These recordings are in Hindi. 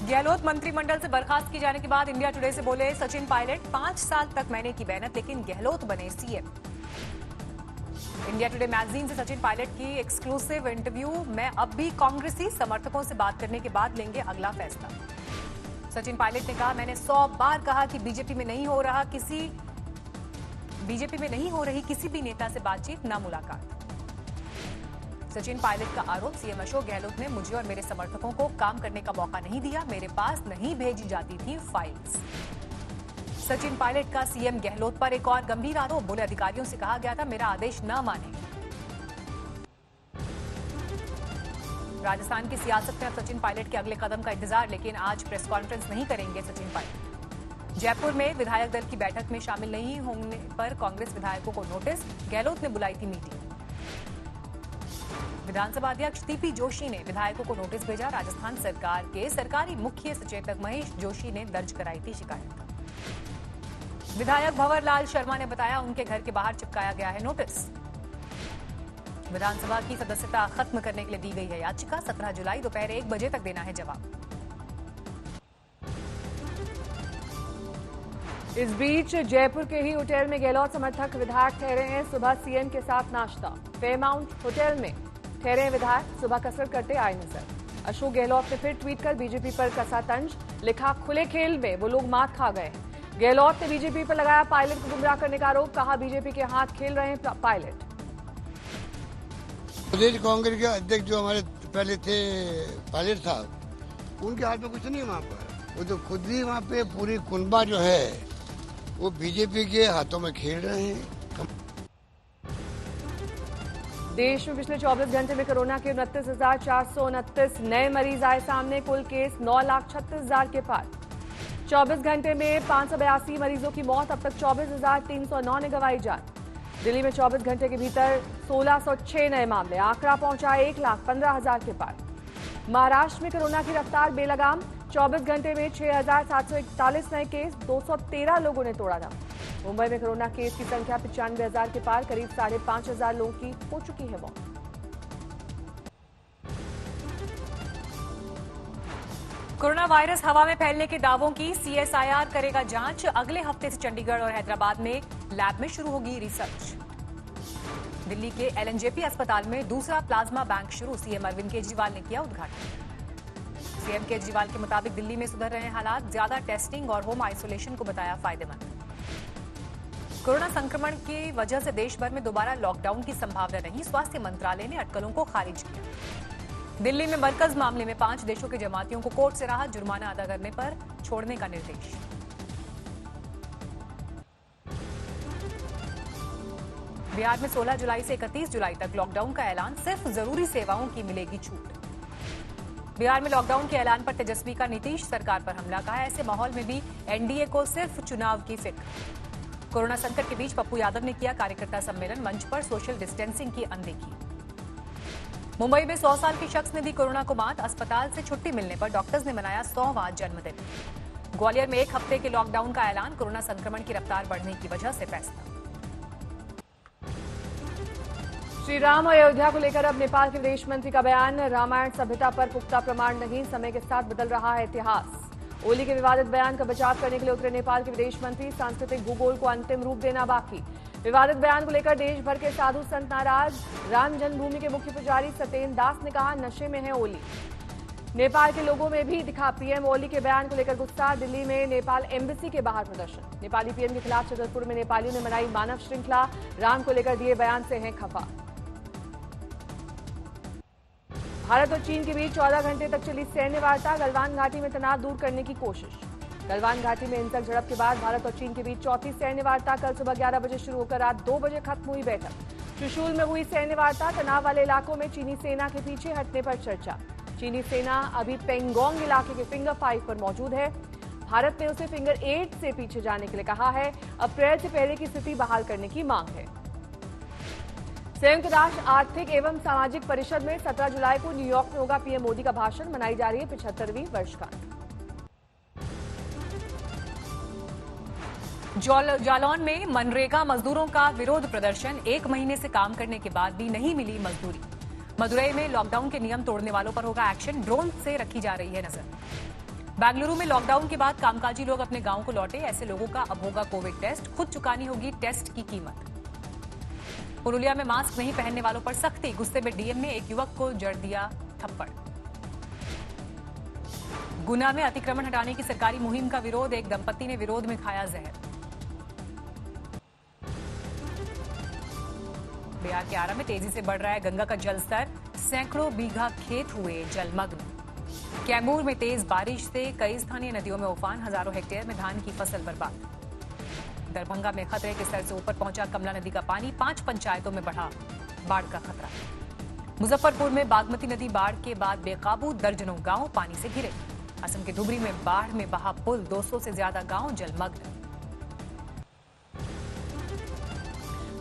गहलोत मंत्रिमंडल से बर्खास्त किए जाने के बाद इंडिया टुडे से बोले सचिन पायलट, 5 साल तक मैंने की मेहनत लेकिन गहलोत बने सीएम। इंडिया टुडे मैगजीन से सचिन पायलट की एक्सक्लूसिव इंटरव्यू। मैं अब भी कांग्रेसी समर्थकों से बात करने के बाद लेंगे अगला फैसला। सचिन पायलट ने कहा, मैंने 100 बार कहा कि बीजेपी में नहीं हो रही किसी भी नेता से बातचीत न मुलाकात। सचिन पायलट का आरोप, सीएम अशोक गहलोत ने मुझे और मेरे समर्थकों को काम करने का मौका नहीं दिया, मेरे पास नहीं भेजी जाती थी फाइल्स। सचिन पायलट का सीएम गहलोत पर एक और गंभीर आरोप, बोले अधिकारियों से कहा गया था मेरा आदेश न माने। राजस्थान की सियासत में अब सचिन पायलट के अगले कदम का इंतजार, लेकिन आज प्रेस कॉन्फ्रेंस नहीं करेंगे सचिन पायलट। जयपुर में विधायक दल की बैठक में शामिल नहीं होने पर कांग्रेस विधायकों को नोटिस, गहलोत ने बुलाई थी मीटिंग। विधानसभा अध्यक्ष टीपी जोशी ने विधायकों को नोटिस भेजा, राजस्थान सरकार के सरकारी मुख्य सचेतक महेश जोशी ने दर्ज कराई थी शिकायत। विधायक भंवर लाल शर्मा ने बताया उनके घर के बाहर चिपकाया गया है नोटिस। विधानसभा की सदस्यता खत्म करने के लिए दी गई है याचिका, 17 जुलाई दोपहर 1 बजे तक देना है जवाब। इस बीच जयपुर के ही होटल में गहलोत समर्थक विधायक ठहरे हैं, सुबह सीएम के साथ नाश्ता। फेयरमाउंट होटल में ठहरे विधायक सुबह कसरत करते आए नजर। अशोक गहलोत ने फिर ट्वीट कर बीजेपी पर कसा तंज, लिखा खुले खेल में वो लोग मात खा गए। गहलोत ने बीजेपी पर लगाया पायलट को गुमराह करने का आरोप, कहा बीजेपी के हाथ खेल रहे हैं पायलट। प्रदेश कांग्रेस के अध्यक्ष जो हमारे पहले थे पायलट साहब, उनके हाथ में कुछ नहीं वहाँ पर। वो तो खुद ही वहाँ पे पूरी कुनबा जो है वो बीजेपी के हाथों में खेल रहे हैं। देश में पिछले 24 घंटे में कोरोना के 29,429 नए मरीज आए सामने, कुल केस 9,36,000 के पार। 24 घंटे में 582 मरीजों की मौत, अब तक 24,309 ने गंवाई जान। दिल्ली में 24 घंटे के भीतर 1,606 नए मामले, आंकड़ा पहुंचा 1,15,000 के पार। महाराष्ट्र में कोरोना की रफ्तार बेलगाम, 24 घंटे में 6,741 नए केस, 213 लोगों ने तोड़ा दम। मुंबई में कोरोना केस की संख्या 95,000 के पार, करीब 5,500 लोगों की हो चुकी है मौत। कोरोना वायरस हवा में फैलने के दावों की सीएसआईआर करेगा जांच, अगले हफ्ते से चंडीगढ़ और हैदराबाद में लैब में शुरू होगी रिसर्च। दिल्ली के एलएनजेपी अस्पताल में दूसरा प्लाज्मा बैंक शुरू, सीएम अरविंद केजरीवाल ने किया उद्घाटन। सीएम केजरीवाल के मुताबिक दिल्ली में सुधर रहे हालात, ज्यादा टेस्टिंग और होम आइसोलेशन को बताया फायदेमंद। कोरोना संक्रमण की वजह से देश भर में दोबारा लॉकडाउन की संभावना नहीं, स्वास्थ्य मंत्रालय ने अटकलों को खारिज किया। दिल्ली में मरकज मामले में 5 देशों के जमातियों को कोर्ट से राहत, जुर्माना अदा करने पर छोड़ने का निर्देश। बिहार में 16 जुलाई से 31 जुलाई तक लॉकडाउन का ऐलान, सिर्फ जरूरी सेवाओं की मिलेगी छूट। बिहार में लॉकडाउन के ऐलान पर तेजस्वी का नीतीश सरकार पर हमला, कहा ऐसे माहौल में भी एनडीए को सिर्फ चुनाव की फिक्र। कोरोना संकट के बीच पप्पू यादव ने किया कार्यकर्ता सम्मेलन, मंच पर सोशल डिस्टेंसिंग की अनदेखी। मुंबई में 100 साल के शख्स ने दी कोरोना को मात, अस्पताल से छुट्टी मिलने पर डॉक्टर्स ने मनाया 100वां जन्मदिन। ग्वालियर में 1 हफ्ते के लॉकडाउन का ऐलान, कोरोना संक्रमण की रफ्तार बढ़ने की वजह से फैसला। श्री राम और अयोध्या को लेकर अब नेपाल के विदेश मंत्री का बयान, रामायण सभ्यता पर पुख्ता प्रमाण नहीं, समय के साथ बदल रहा है इतिहास। ओली के विवादित बयान का बचाव करने के लिए उतरे नेपाल के विदेश मंत्री, सांस्कृतिक भूगोल को अंतिम रूप देना बाकी। विवादित बयान को लेकर देश भर के साधु संत नाराज। राम जन्मभूमि के मुख्य पुजारी सत्येंद्र दास ने कहा नशे में है ओली। नेपाल के लोगों में भी दिखा पीएम ओली के बयान को लेकर गुस्सा, दिल्ली में नेपाल एम्बेसी के बाहर प्रदर्शन। नेपाली पीएम के खिलाफ छतरपुर में नेपालियों ने मनाई मानव श्रृंखला, राम को लेकर दिए बयान से हैं खफा। भारत और चीन के बीच 14 घंटे तक चली सैन्य वार्ता, गलवान घाटी में तनाव दूर करने की कोशिश। गलवान घाटी में हिंसक झड़प के बाद भारत और चीन के बीच चौथी सैन्य वार्ता, कल सुबह 11 बजे शुरू होकर रात 2 बजे खत्म हुई बैठक। त्रिशूल में हुई सैन्य वार्ता, तनाव वाले इलाकों में चीनी सेना के पीछे हटने पर चर्चा। चीनी सेना अभी पेंगोंग इलाके के फिंगर 5 पर मौजूद है। भारत ने उसे फिंगर 8 से पीछे जाने के लिए कहा है। अप्रैल से पहले की स्थिति बहाल करने की मांग है। संयुक्त राष्ट्र आर्थिक एवं सामाजिक परिषद में 17 जुलाई को न्यूयॉर्क में होगा पीएम मोदी का भाषण, मनाई जा रही है 75वीं वर्षगांठ। जालौन में मनरेगा मजदूरों का विरोध प्रदर्शन, 1 महीने से काम करने के बाद भी नहीं मिली मजदूरी। मदुरई में लॉकडाउन के नियम तोड़ने वालों पर होगा एक्शन, ड्रोन से रखी जा रही है नजर। बेंगलुरु में लॉकडाउन के बाद कामकाजी लोग अपने गांव को लौटे। ऐसे लोगों का अब होगा कोविड टेस्ट, खुद चुकानी होगी टेस्ट की कीमत। पुरुलिया में मास्क नहीं पहनने वालों पर सख्ती, गुस्से में डीएम ने एक युवक को जड़ दिया थप्पड़। गुना में अतिक्रमण हटाने की सरकारी मुहिम का विरोध, एक दंपति ने विरोध में खाया जहर। बिहार के आरा में तेजी से बढ़ रहा है गंगा का जलस्तर, सैकड़ों बीघा खेत हुए जलमग्न। कैमूर में तेज बारिश से कई स्थानीय नदियों में उफान, हजारों हेक्टेयर में धान की फसल बर्बाद। दरभंगा में खतरे के स्तर से ऊपर पहुंचा कमला नदी का पानी, 5 पंचायतों में बढ़ा बाढ़ का खतरा। मुजफ्फरपुर में बागमती नदी बाढ़ के बाद बेकाबू, दर्जनों गांव पानी से घिरे। असम के धुबरी में बाढ़ में बहा पुल, 200 से ज्यादा गांव जलमग्न।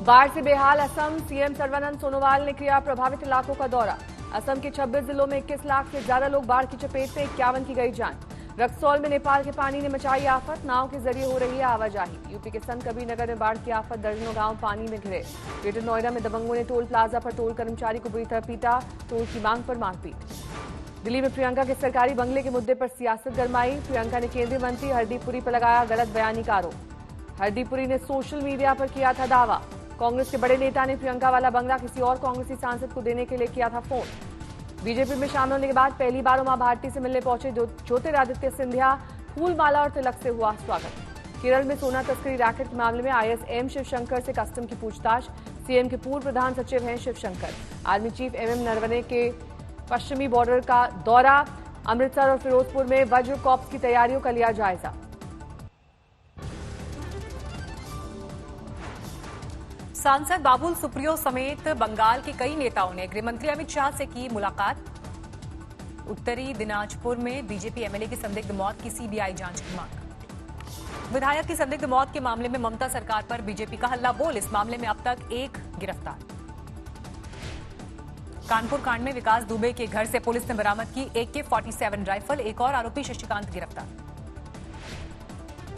बाढ़ से बेहाल असम, सीएम सर्बानंद सोनोवाल ने किया प्रभावित इलाकों का दौरा। असम के 26 जिलों में 21 लाख से ज्यादा लोग बाढ़ की चपेट में, 51 की गई जान। रक्सौल में नेपाल के पानी ने मचाई आफत, नाव के जरिए हो रही है आवाजाही। यूपी के संत कबीर नगर में बाढ़ की आफत, दर्जनों गांव पानी में घिरे। ग्रेटर नोएडा में दबंगों ने टोल प्लाजा पर टोल कर्मचारी को बुरी तरह पीटा, टोल की मांग पर मारपीट। दिल्ली में प्रियंका के सरकारी बंगले के मुद्दे पर सियासत गरमाई। प्रियंका ने केंद्रीय मंत्री हरदीप पुरी पर लगाया गलत बयानी का आरोप। हरदीप पुरी ने सोशल मीडिया पर किया था दावा। कांग्रेस के बड़े नेता ने प्रियंका वाला बंगला किसी और कांग्रेसी सांसद को देने के लिए किया था फोन। बीजेपी में शामिल होने के बाद पहली बार उमा भारती से मिलने पहुंचे ज्योतिरादित्य सिंधिया, फूलमाला और तिलक से हुआ स्वागत। केरल में सोना तस्करी रैकेट के मामले में आईएएस एम शिवशंकर से कस्टम की पूछताछ। सीएम के पूर्व प्रधान सचिव हैं Shivshankar. Army chief MM Naravane के पश्चिमी बॉर्डर का दौरा। अमृतसर और फिरोजपुर में वज्र कॉप्स की तैयारियों का लिया जायजा। सांसद बाबुल सुप्रियो समेत बंगाल के कई नेताओं ने गृहमंत्री अमित शाह से की मुलाकात। उत्तरी दिनाजपुर में बीजेपी एमएलए की संदिग्ध मौत की सीबीआई जांच की मांग। विधायक की संदिग्ध मौत के मामले में ममता सरकार पर बीजेपी का हल्ला बोल, इस मामले में अब तक 1 गिरफ्तार। कानपुर कांड में विकास दुबे के घर से पुलिस ने बरामद की AK-47 राइफल, एक और आरोपी शशिकांत गिरफ्तार।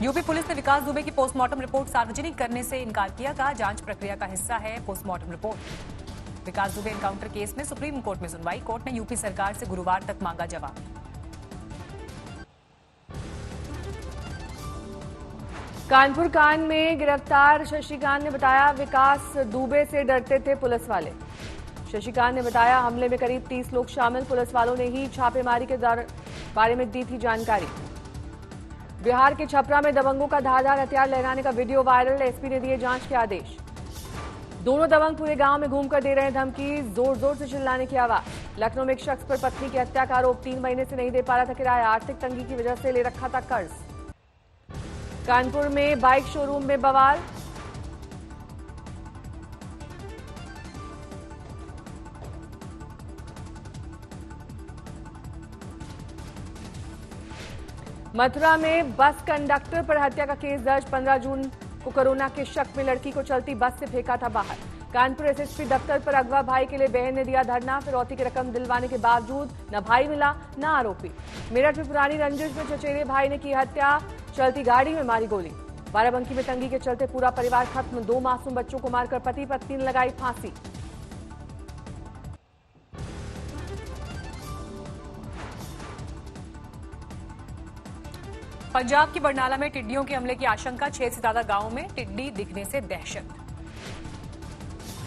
यूपी पुलिस ने विकास दुबे की पोस्टमार्टम रिपोर्ट सार्वजनिक करने से इनकार किया, कहा जांच प्रक्रिया का हिस्सा है पोस्टमार्टम रिपोर्ट। विकास दुबे एनकाउंटर केस में सुप्रीम कोर्ट में सुनवाई, कोर्ट ने यूपी सरकार से गुरुवार तक मांगा जवाब। कानपुर कांड में गिरफ्तार शशिकांत ने बताया विकास दुबे से डरते थे पुलिस वाले। शशिकांत ने बताया हमले में करीब 30 लोग शामिल, पुलिस वालों ने ही छापेमारी के बारे में दी थी जानकारी। बिहार के छपरा में दबंगों का धारदार हथियार लहराने का वीडियो वायरल, एसपी ने दिए जांच के आदेश। दोनों दबंग पूरे गांव में घूमकर दे रहे हैं धमकी, जोर जोर से चिल्लाने की आवाज। लखनऊ में एक शख्स पर पत्नी की हत्या का आरोप, 3 महीने से नहीं दे पा रहा था किराया, आर्थिक तंगी की वजह से ले रखा था कर्ज। कानपुर में बाइक शोरूम में बवाल, मथुरा में बस कंडक्टर पर हत्या का केस दर्ज, 15 जून को कोरोना के शक में लड़की को चलती बस से फेंका था बाहर। कानपुर एसएसपी दफ्तर पर अगवा भाई के लिए बहन ने दिया धरना, फिरौती की रकम दिलवाने के बावजूद न भाई मिला न आरोपी। मेरठ में पुरानी रंजिश में चचेरे भाई ने की हत्या, चलती गाड़ी में मारी गोली। बाराबंकी में तंगी के चलते पूरा परिवार खत्म, 2 मासूम बच्चों को मारकर पति पत्नी ने लगाई फांसी। पंजाब की बरनाला में टिड्डियों के हमले की आशंका, 6 से ज्यादा गांवों में टिड्डी दिखने से दहशत।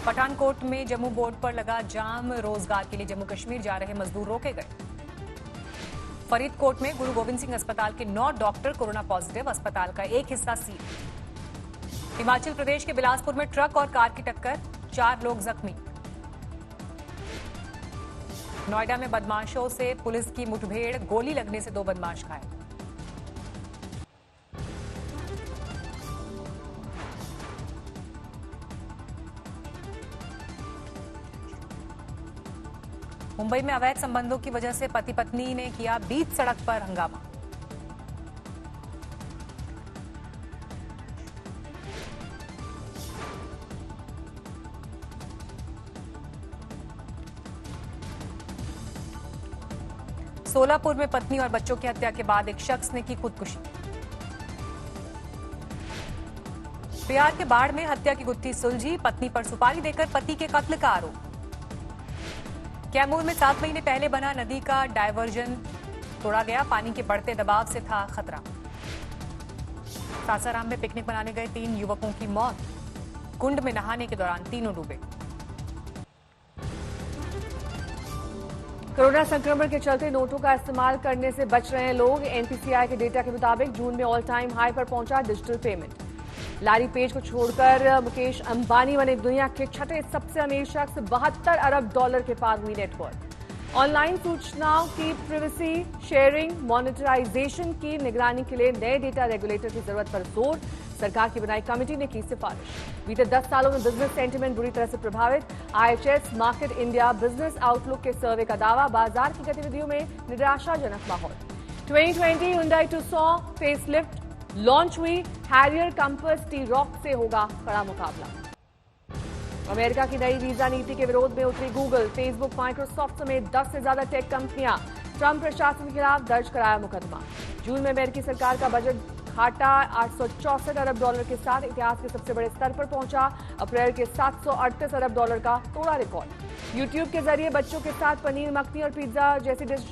पठानकोट में जम्मू बोर्ड पर लगा जाम, रोजगार के लिए जम्मू कश्मीर जा रहे मजदूर रोके गए। फरीदकोट में गुरु गोविंद सिंह अस्पताल के 9 डॉक्टर कोरोना पॉजिटिव, अस्पताल का एक हिस्सा सील। हिमाचल प्रदेश के बिलासपुर में ट्रक और कार की टक्कर, 4 लोग जख्मी। नोएडा में बदमाशों से पुलिस की मुठभेड़, गोली लगने से 2 बदमाश घायल। मुंबई में अवैध संबंधों की वजह से पति पत्नी ने किया बीच सड़क पर हंगामा। सोलापुर में पत्नी और बच्चों की हत्या के बाद एक शख्स ने की खुदकुशी। बिहार के बाढ़ में हत्या की गुत्थी सुलझी, पत्नी पर सुपारी देकर पति के कत्ल का आरोप। कैमूर में 7 महीने पहले बना नदी का डायवर्जन तोड़ा गया। पानी के बढ़ते दबाव से था खतरा। सासाराम में पिकनिक मनाने गए 3 युवकों की मौत। कुंड में नहाने के दौरान तीनों डूबे। कोरोना संक्रमण के चलते नोटों का इस्तेमाल करने से बच रहे हैं लोग। एनपीसीआई के डेटा के मुताबिक जून में ऑल टाइम हाई पर पहुंचा डिजिटल पेमेंट। लारी पेज को छोड़कर मुकेश अंबानी बने दुनिया के छठे सबसे अमीर शख्स। 72 अरब डॉलर के पार हुई नेटवर्थ। ऑनलाइन सूचनाओं की प्रिवेसी शेयरिंग मॉनिटराइजेशन की निगरानी के लिए नए डेटा रेगुलेटर की जरूरत पर जोर। सरकार की बनाई कमेटी ने की सिफारिश। बीते 10 सालों में बिजनेस सेंटिमेंट बुरी तरह से प्रभावित। IHS market India business outlook के सर्वे का दावा, बाजार की गतिविधियों में निराशाजनक माहौल। 2020 हुंडई टुक्सॉन फेसलिफ्ट लॉन्च हुई। हैरियर कंपस टी-रॉक से होगा कड़ा मुकाबला। अमेरिका की नई वीजा नीति के विरोध में उतरी गूगल, फेसबुक, माइक्रोसॉफ्ट समेत 10 से ज्यादा टेक कंपनियां। ट्रंप प्रशासन के खिलाफ दर्ज कराया मुकदमा। जून में अमेरिकी सरकार का बजट घाटा 864 अरब डॉलर के साथ इतिहास के सबसे बड़े स्तर पर पहुंचा। अप्रैल के 738 अरब डॉलर का तोड़ा रिकॉर्ड। यूट्यूब के जरिए बच्चों के साथ पनीर मखनी और पिज्जा जैसी डिश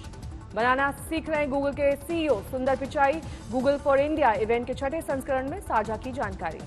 बनाना सीख रहे गूगल के CEO सुंदर Pichai. Google for India event के छठे संस्करण में साझा की जानकारी।